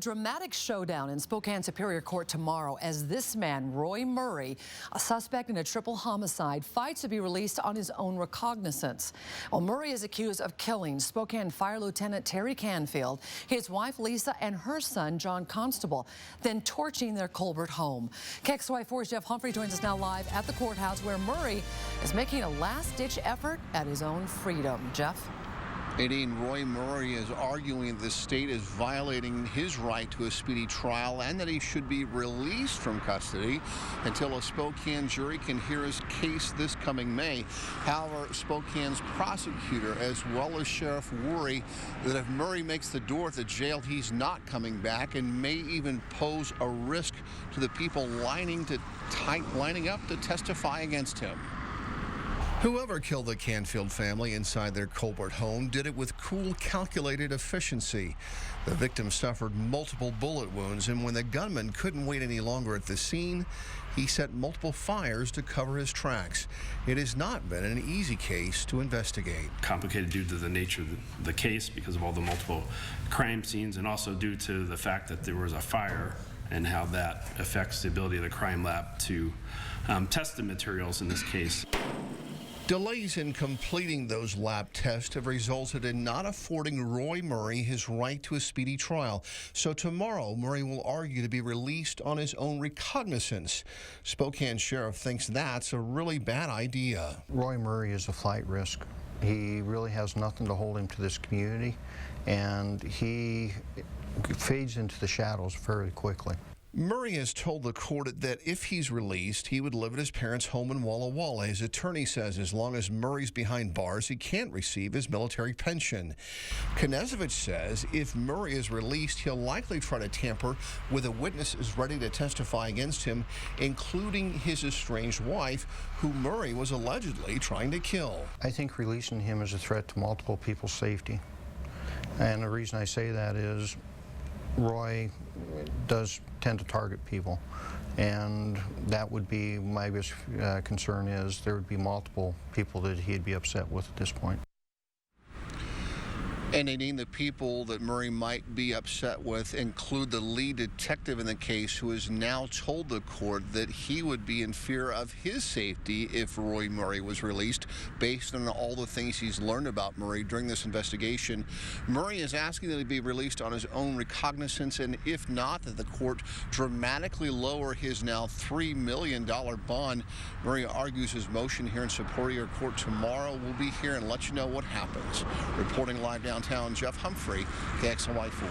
Dramatic showdown in Spokane Superior Court tomorrow as this man, Roy Murry, a suspect in a triple homicide, fights to be released on his own recognizance. Well, Murry is accused of killing Spokane Fire Lieutenant Terry Canfield, his wife Lisa, and her son John Constable, then torching their Colbert home. KXLY4's Jeff Humphrey joins us now live at the courthouse where Murry is making a last-ditch effort at his own freedom. Jeff? Nadine, Roy Murry is arguing the state is violating his right to a speedy trial and that he should be released from custody until a Spokane jury can hear his case this coming May. However, Spokane's prosecutor, as well as Sheriff, worry that if Murry makes the door at the jail, he's not coming back and may even pose a risk to the people lining up to testify against him. Whoever killed the Canfield family inside their Colbert home did it with cool, calculated efficiency. The victim suffered multiple bullet wounds, and when the gunman couldn't wait any longer at the scene, he set multiple fires to cover his tracks. It has not been an easy case to investigate. Complicated due to the nature of the case because of all the multiple crime scenes, and also due to the fact that there was a fire and how that affects the ability of the crime lab to test the materials in this case. Delays in completing those lab tests have resulted in not affording Roy Murry his right to a speedy trial. So tomorrow, Murry will argue to be released on his own recognizance. Spokane Sheriff thinks that's a really bad idea. Roy Murry is a flight risk. He really has nothing to hold him to this community, and he fades into the shadows very quickly. Murry has told the court that if he's released, he would live at his parents' home in Walla Walla. His attorney says as long as Murray's behind bars, he can't receive his military pension. Knezevich says if Murry is released, he'll likely try to tamper with the witnesses ready to testify against him, including his estranged wife, who Murry was allegedly trying to kill. I think releasing him is a threat to multiple people's safety. And the reason I say that is Roy does tend to target people, and that would be my biggest concern is there would be multiple people that he'd be upset with at this point. And Nadine, the people that Murry might be upset with include the lead detective in the case, who has now told the court that he would be in fear of his safety if Roy Murry was released, based on all the things he's learned about Murry during this investigation. Murry is asking that he be released on his own recognizance, and if not, that the court dramatically lower his now $3 million bond. Murry argues his motion here in Superior Court tomorrow. We'll be here and let you know what happens. Reporting live downtown, Jeff Humphrey, KXLY4.